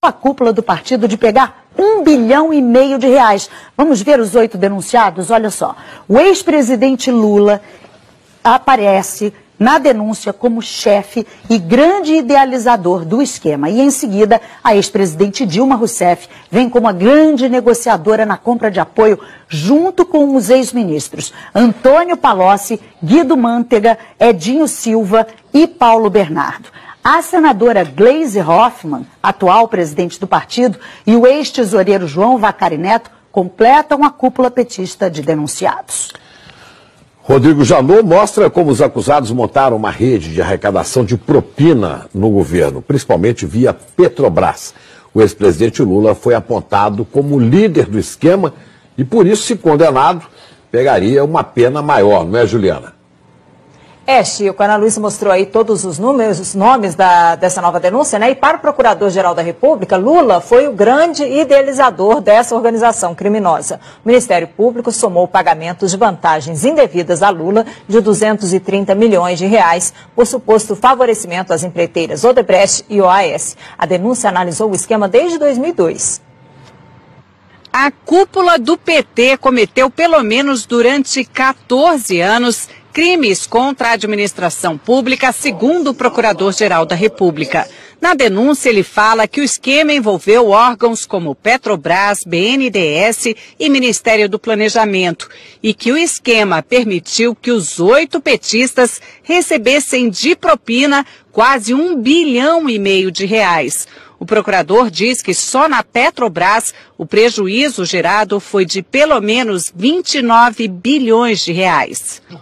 a cúpula do partido de pegar R$1,5 bilhão. Vamos ver os 8 denunciados? Olha só, o ex-presidente Lula aparece na denúncia como chefe e grande idealizador do esquema. E em seguida, a ex-presidente Dilma Rousseff vem como a grande negociadora na compra de apoio junto com os ex-ministros Antônio Palocci, Guido Mantega, Edinho Silva e Paulo Bernardo. A senadora Gleisi Hoffmann, atual presidente do partido, e o ex-tesoureiro João Vacari Neto completam a cúpula petista de denunciados. Rodrigo Janot mostra como os acusados montaram uma rede de arrecadação de propina no governo, principalmente via Petrobras. O ex-presidente Lula foi apontado como líder do esquema e, por isso, se condenado, pegaria uma pena maior, não é, Juliana? Chico, a Ana Luísa mostrou aí todos os números, os nomes dessa nova denúncia, né? E para o Procurador-Geral da República, Lula foi o grande idealizador dessa organização criminosa. O Ministério Público somou pagamentos de vantagens indevidas a Lula de R$230 milhões por suposto favorecimento às empreiteiras Odebrecht e OAS. A denúncia analisou o esquema desde 2002. A cúpula do PT cometeu, pelo menos durante 14 anos, crimes contra a administração pública, segundo o Procurador-Geral da República. Na denúncia, ele fala que o esquema envolveu órgãos como Petrobras, BNDES e Ministério do Planejamento e que o esquema permitiu que os 8 petistas recebessem de propina quase R$1,5 bilhão. O procurador diz que só na Petrobras o prejuízo gerado foi de pelo menos R$29 bilhões.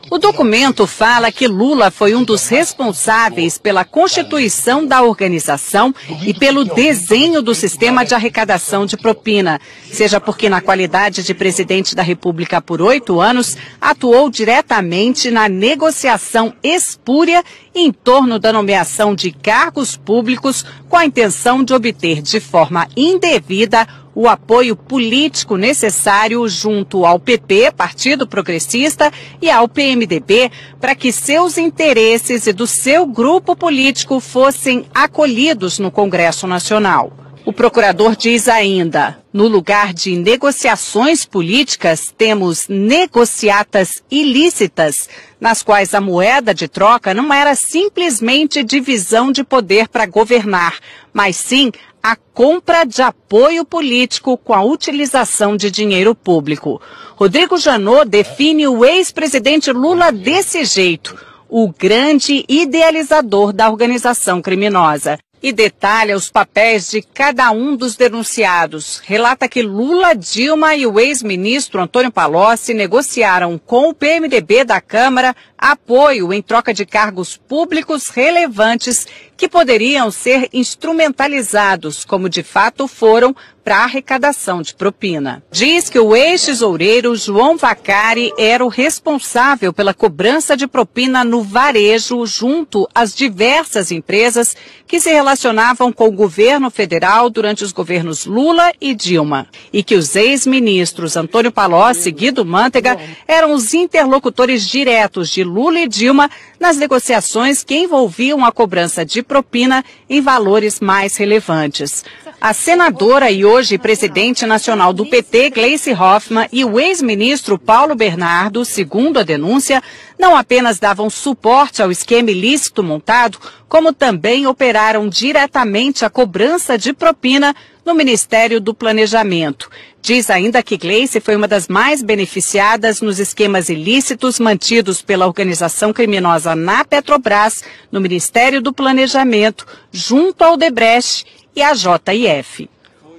O documento fala que Lula foi um dos responsáveis pela constituição da organização e pelo desenho do sistema de arrecadação de propina, seja porque na qualidade de presidente da República por 8 anos, atuou diretamente na negociação espúria em torno da nomeação de cargos públicos com a intenção de obter de forma indevida o apoio político necessário junto ao PP, Partido Progressista, e ao PMDB, para que seus interesses e do seu grupo político fossem acolhidos no Congresso Nacional. O procurador diz ainda, no lugar de negociações políticas, temos negociatas ilícitas, nas quais a moeda de troca não era simplesmente divisão de poder para governar, mas sim a compra de apoio político com a utilização de dinheiro público. Rodrigo Janot define o ex-presidente Lula desse jeito, o grande idealizador da organização criminosa. E detalha os papéis de cada um dos denunciados. Relata que Lula, Dilma e o ex-ministro Antônio Palocci negociaram com o PMDB da Câmara apoio em troca de cargos públicos relevantes que poderiam ser instrumentalizados, como de fato foram, para a arrecadação de propina. Diz que o ex-tesoureiro João Vacari era o responsável pela cobrança de propina no varejo junto às diversas empresas que se relacionavam com o governo federal durante os governos Lula e Dilma. E que os ex-ministros Antônio Palocci e Guido Mantega eram os interlocutores diretos de Lula e Dilma nas negociações que envolviam a cobrança de propina em valores mais relevantes. A senadora e hoje presidente nacional do PT, Gleisi Hoffmann, e o ex-ministro Paulo Bernardo, segundo a denúncia, não apenas davam suporte ao esquema ilícito montado, como também operaram diretamente a cobrança de propina no Ministério do Planejamento. Diz ainda que Gleisi foi uma das mais beneficiadas nos esquemas ilícitos mantidos pela organização criminosa na Petrobras, no Ministério do Planejamento, junto ao Odebrecht e a JF.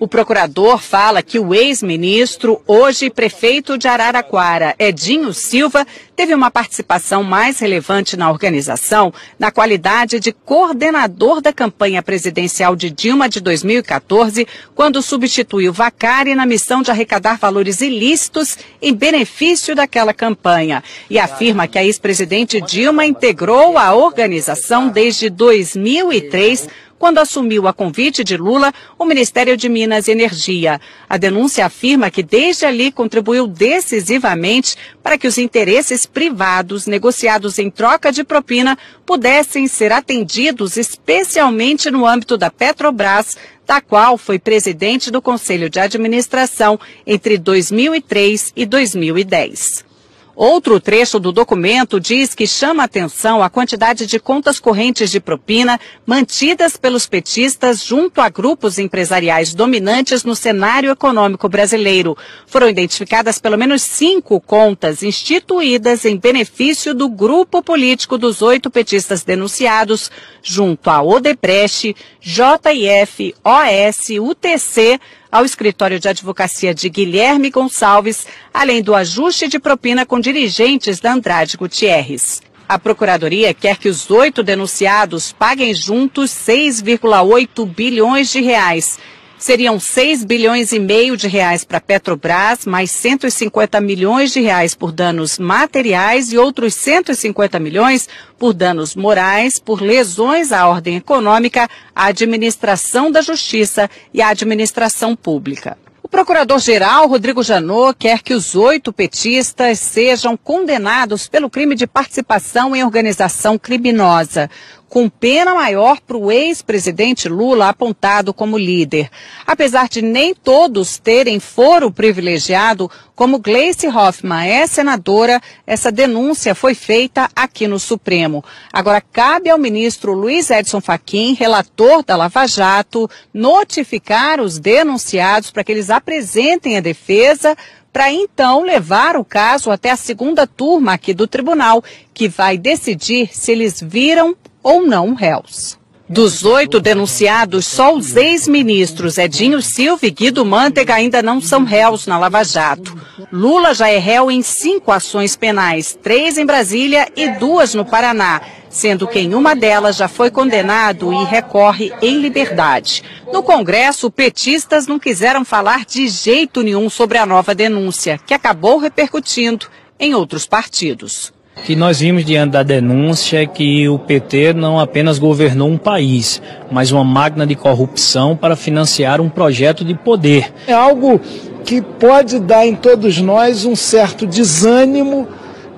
O procurador fala que o ex-ministro, hoje prefeito de Araraquara, Edinho Silva, teve uma participação mais relevante na organização na qualidade de coordenador da campanha presidencial de Dilma de 2014, quando substituiu Vacari na missão de arrecadar valores ilícitos em benefício daquela campanha. E afirma que a ex-presidente Dilma integrou a organização desde 2003, quando assumiu a convite de Lula o Ministério de Minas e Energia. A denúncia afirma que desde ali contribuiu decisivamente para que os interesses privados negociados em troca de propina pudessem ser atendidos, especialmente no âmbito da Petrobras, da qual foi presidente do Conselho de Administração entre 2003 e 2010. Outro trecho do documento diz que chama atenção a quantidade de contas correntes de propina mantidas pelos petistas junto a grupos empresariais dominantes no cenário econômico brasileiro. Foram identificadas pelo menos 5 contas instituídas em benefício do grupo político dos 8 petistas denunciados, junto a Odebrecht, JF, OS, UTC, ao escritório de advocacia de Guilherme Gonçalves, além do ajuste de propina com dirigentes da Andrade Gutierrez. A Procuradoria quer que os 8 denunciados paguem juntos 6,8 bilhões de reais. Seriam 6 bilhões e meio de reais para a Petrobras, mais 150 milhões de reais por danos materiais e outros 150 milhões por danos morais, por lesões à ordem econômica, à administração da justiça e à administração pública. O procurador-geral, Rodrigo Janot, quer que os 8 petistas sejam condenados pelo crime de participação em organização criminosa, com pena maior para o ex-presidente Lula apontado como líder. Apesar de nem todos terem foro privilegiado, como Gleice Hoffmann é senadora, essa denúncia foi feita aqui no Supremo. Agora cabe ao ministro Luiz Edson Fachin, relator da Lava Jato, notificar os denunciados para que eles apresentem a defesa, para então levar o caso até a segunda turma aqui do tribunal, que vai decidir se eles viram ou não réus. Dos 8 denunciados, só os ex-ministros Edinho Silva e Guido Mantega ainda não são réus na Lava Jato. Lula já é réu em 5 ações penais, 3 em Brasília e 2 no Paraná, sendo que em uma delas já foi condenado e recorre em liberdade. No Congresso, petistas não quiseram falar de jeito nenhum sobre a nova denúncia, que acabou repercutindo em outros partidos. Que nós vimos diante da denúncia que o PT não apenas governou um país, mas uma máquina de corrupção para financiar um projeto de poder. É algo que pode dar em todos nós um certo desânimo,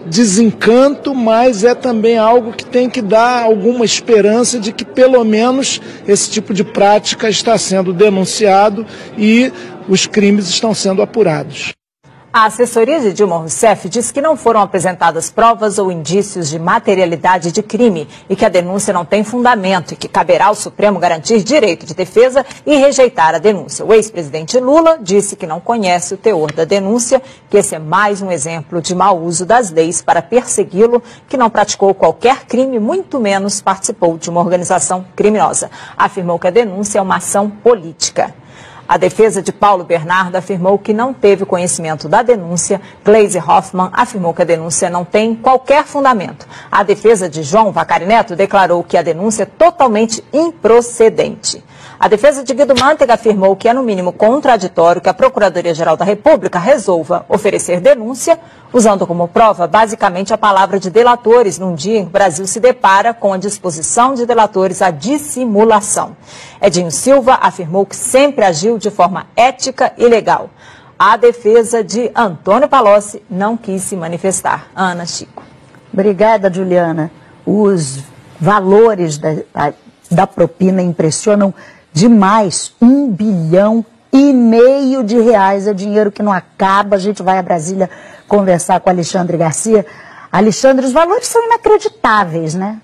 desencanto, mas é também algo que tem que dar alguma esperança de que pelo menos esse tipo de prática está sendo denunciado e os crimes estão sendo apurados. A assessoria de Dilma Rousseff diz que não foram apresentadas provas ou indícios de materialidade de crime e que a denúncia não tem fundamento e que caberá ao Supremo garantir direito de defesa e rejeitar a denúncia. O ex-presidente Lula disse que não conhece o teor da denúncia, que esse é mais um exemplo de mau uso das leis para persegui-lo, que não praticou qualquer crime, muito menos participou de uma organização criminosa. Afirmou que a denúncia é uma ação política. A defesa de Paulo Bernardo afirmou que não teve conhecimento da denúncia. Gleice Hoffmann afirmou que a denúncia não tem qualquer fundamento. A defesa de João Vacari Neto declarou que a denúncia é totalmente improcedente. A defesa de Guido Mantega afirmou que é no mínimo contraditório que a Procuradoria-Geral da República resolva oferecer denúncia, usando como prova basicamente a palavra de delatores, num dia em que o Brasil se depara com a disposição de delatores à dissimulação. Edinho Silva afirmou que sempre agiu de forma ética e legal. A defesa de Antônio Palocci não quis se manifestar. Ana, Chico. Obrigada, Juliana. Os valores da propina impressionam demais. 1,5 bilhão de reais é dinheiro que não acaba. A gente vai a Brasília conversar com Alexandre Garcia. Alexandre, os valores são inacreditáveis, né?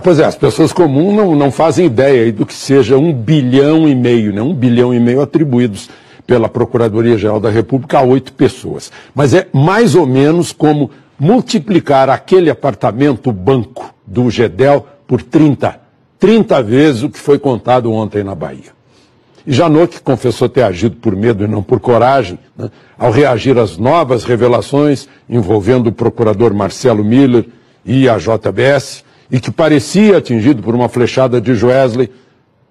Pois é, as pessoas comuns não fazem ideia do que seja 1,5 bilhão, né? 1,5 bilhão atribuídos pela Procuradoria-Geral da República a 8 pessoas. Mas é mais ou menos como multiplicar aquele apartamento banco do Gedel por 30 vezes o que foi contado ontem na Bahia. E Janot, que confessou ter agido por medo e não por coragem, né, ao reagir às novas revelações envolvendo o procurador Marcelo Miller e a JBS, e que parecia atingido por uma flechada de Joesley,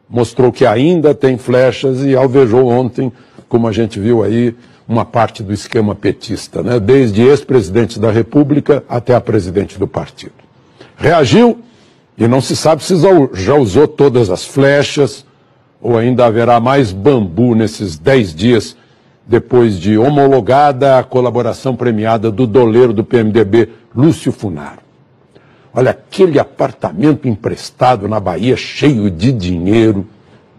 mostrou que ainda tem flechas e alvejou ontem, como a gente viu aí, uma parte do esquema petista, né, desde ex-presidente da República até a presidente do partido. Reagiu E não se sabe se já usou todas as flechas ou ainda haverá mais bambu nesses 10 dias depois de homologada a colaboração premiada do doleiro do PMDB, Lúcio Funaro. Olha, aquele apartamento emprestado na Bahia cheio de dinheiro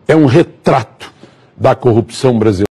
é um retrato da corrupção brasileira.